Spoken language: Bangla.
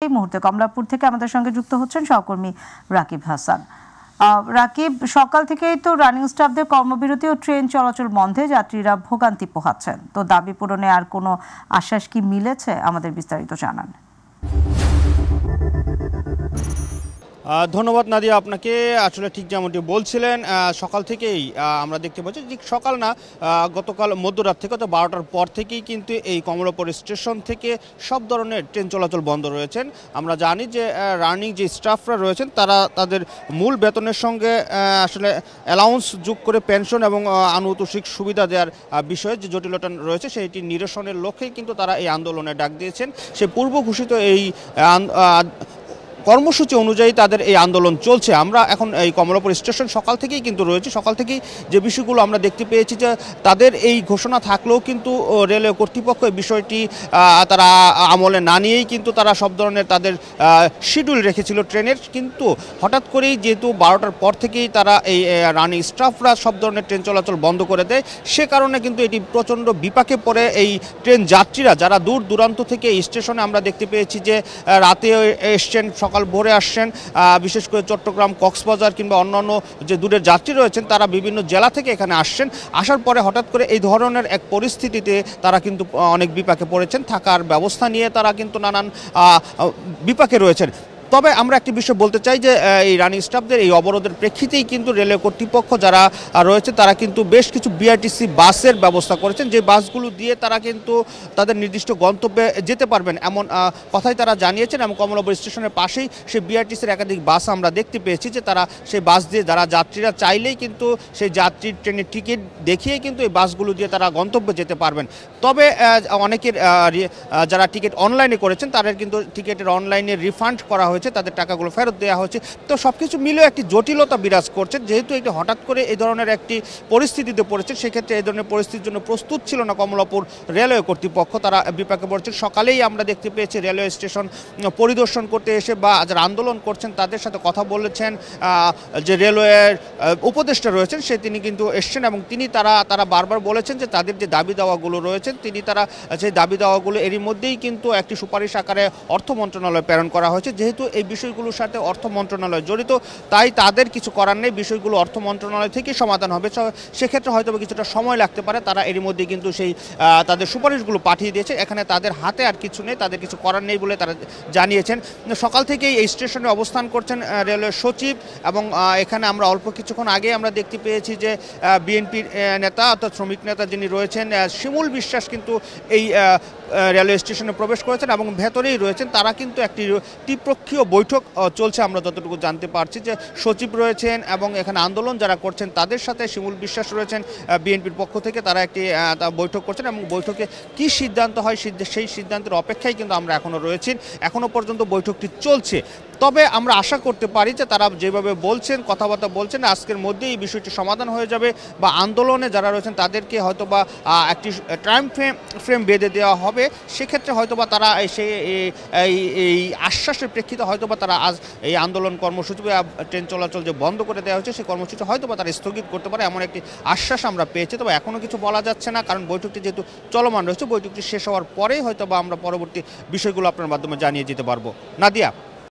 এই মুহূর্তে কমলাপুর থেকে আমাদের সঙ্গে যুক্ত হচ্ছেন সহকর্মী রাকিব হাসান। রাকিব, সকাল থেকেই তো রানিং স্টাফদের কর্মবিরতি ও ট্রেন চলাচল বন্ধে যাত্রীরা ভোগান্তি পোহাচ্ছেন, তো দাবি পূরণে আর কোনো আশ্বাস কি মিলেছে? আমাদের বিস্তারিত জানান। ধন্যবাদ নাদিয়া আপনাকে। আসলে ঠিক যেমনটি বলছিলেন, সকাল থেকেই আমরা দেখতে পাচ্ছি, যে সকাল না, গতকাল মধ্যরাত থেকে তো 12টার পর থেকেই কিন্তু এই কমলাপুর স্টেশন থেকে সব ধরনের ট্রেন চলাচল বন্ধ রয়েছেন। আমরা জানি যে রানিং যে স্টাফরা রয়েছেন তারা তাদের মূল বেতনের সঙ্গে আসলে অ্যালাউন্স যোগ করে পেনশন এবং আনুতোষিক সুবিধা দেওয়ার বিষয়ে যে জটিলতা রয়েছে সেইটি নিরসনের লক্ষ্যেই কিন্তু তারা এই আন্দোলনে ডাক দিয়েছেন। সে পূর্ব ঘোষিত এই কর্মসূচি অনুযায়ী তাদের এই আন্দোলন চলছে। আমরা এখন এই কমলাপুর স্টেশন সকাল থেকেই কিন্তু রয়েছে। সকাল থেকেই যে বিষয়গুলো আমরা দেখতে পেয়েছি, যে তাদের এই ঘোষণা থাকলেও কিন্তু রেলওয়ে কর্তৃপক্ষ এই বিষয়টি তারা আমলে না নিয়েই কিন্তু তারা সব ধরনের তাদের শিডিউল রেখেছিল ট্রেনের। কিন্তু হঠাৎ করেই যেহেতু 12টার পর থেকেই তারা এই রানিং স্টাফরা সব ধরনের ট্রেন চলাচল বন্ধ করে দেয়, সে কারণে কিন্তু এটি প্রচণ্ড বিপাকে পড়ে এই ট্রেন যাত্রীরা, যারা দূর দূরান্ত থেকে এই স্টেশনে আমরা দেখতে পেয়েছি যে রাতে এসছেন, সকাল ভোরে আসছেন, বিশেষ করে চট্টগ্রাম, কক্সবাজার কিংবা অন্যান্য যে দূরের যাত্রী রয়েছেন তারা বিভিন্ন জেলা থেকে এখানে আসছেন। আসার পরে হঠাৎ করে এই ধরনের এক পরিস্থিতিতে তারা কিন্তু অনেক বিপাকে পড়েছেন। থাকার ব্যবস্থা নিয়ে তারা কিন্তু নানান বিপাকে রয়েছেন। তবে আমরা একটি বিষয় বলতে চাই যে এই রানিং স্টাফদের এই অবরোধের প্রেক্ষিতেই কিন্তু রেলওয়ে কর্তৃপক্ষ যারা রয়েছে তারা কিন্তু বেশ কিছু বিআরটিসি বাসের ব্যবস্থা করেছেন, যে বাসগুলো দিয়ে তারা কিন্তু তাদের নির্দিষ্ট গন্তব্যে যেতে পারবেন এমন কথাই তারা জানিয়েছেন। এবং কমলাপুর স্টেশনের পাশেই সেই বিআরটিসির একাধিক বাস আমরা দেখতে পেয়েছি, যে তারা সেই বাস দিয়ে যারা যাত্রীরা চাইলেই কিন্তু সেই যাত্রীর ট্রেনের টিকিট দেখিয়ে কিন্তু এই বাসগুলো দিয়ে তারা গন্তব্যে যেতে পারবেন। তবে অনেকের যারা টিকিট অনলাইনে করেছেন তাদের কিন্তু টিকিটের অনলাইনে রিফান্ড করা হয়েছে, তাদের টাকাগুলো ফেরত দেওয়া হয়েছে। তো সবকিছু মিলে একটি জটিলতা বিরাজ করছে, যেহেতু একটি হঠাৎ করে এই ধরনের একটি পরিস্থিতিতে পড়েছে, সেক্ষেত্রে এই ধরনের পরিস্থিতির জন্য প্রস্তুত ছিল না কমলাপুর রেলওয়ে কর্তৃপক্ষ। তারা বিপাকে পড়ছে। সকালেই আমরা দেখতে পেয়েছি রেলওয়ে স্টেশন পরিদর্শন করতে এসে বা যারা আন্দোলন করছেন তাদের সাথে কথা বলেছেন যে রেলওয়ের উপদেষ্টা রয়েছেন, তিনি কিন্তু এসছেন এবং তারা বারবার বলেছেন যে তাদের যে দাবি দাওয়াগুলো রয়েছেন তারা সেই দাবি দাওয়াগুলো এরই মধ্যেই কিন্তু একটি সুপারিশ আকারে অর্থ মন্ত্রণালয়ে প্রেরণ করা হয়েছে। যেহেতু এই বিষয়গুলোর সাথে অর্থ মন্ত্রণালয় জড়িত, তাই তাদের কিছু করার নেই, বিষয়গুলো অর্থ মন্ত্রণালয় থেকেই সমাধান হবে। সেক্ষেত্রে হয়তো কিছুটা সময় লাগতে পারে। তারা এরই মধ্যে কিন্তু সেই তাদের সুপারিশগুলো পাঠিয়ে দিয়েছে। এখানে তাদের হাতে আর কিছু নেই, তাদের কিছু করার নেই বলে তারা জানিয়েছেন। সকাল থেকেই এই স্টেশনে অবস্থান করছেন রেলওয়ে সচিব, এবং এখানে আমরা অল্প কিছুক্ষণ আগে আমরা দেখতে পেয়েছি যে বিএনপির নেতা অর্থাৎ শ্রমিক নেতা যিনি রয়েছেন শিমুল বিশ্বাস কিন্তু এই রেলওয়ে স্টেশনে প্রবেশ করেছেন এবং ভেতরেই রয়েছেন। তারা কিন্তু একটি ত্রিপক্ষীয় বৈঠক চলছে আমরা যতটুকু জানতে পারছি, যে সচিব রয়েছেন এবং এখানে আন্দোলন যারা করছেন তাদের সাথে শিমুল বিশ্বাস রয়েছেন বিএনপির পক্ষ থেকে। তারা একটি বৈঠক করছেন এবং বৈঠকে কি সিদ্ধান্ত হয় সেই সিদ্ধান্তের অপেক্ষায় কিন্তু আমরা এখনও রয়েছি। এখনও পর্যন্ত বৈঠকটি চলছে। তবে আমরা আশা করতে পারি যে তারা যেভাবে বলছেন, কথাবার্তা বলছেন, আজকের মধ্যেই এই বিষয়টি সমাধান হয়ে যাবে, বা আন্দোলনে যারা রয়েছেন তাদেরকে হয়তোবা একটি টাইম ফ্রেম বেঁধে দেওয়া হবে। সেক্ষেত্রে হয়তোবা তারা এই আশ্বাসের প্রেক্ষিতে হয়তোবা তারা আজ এই আন্দোলন কর্মসূচি ট্রেন চলাচল যে বন্ধ করে দেওয়া হয়েছে সেই কর্মসূচি হয়তোবা তারা স্থগিত করতে পারে, এমন একটি আশ্বাস আমরা পেয়েছি। তবে এখনও কিছু বলা যাচ্ছে না, কারণ বৈঠকটি যেহেতু চলমান রয়েছে, বৈঠকটি শেষ হওয়ার পরেই হয়তোবা আমরা পরবর্তী বিষয়গুলো আপনার মাধ্যমে জানিয়ে যেতে পারবো। নাদিয়া।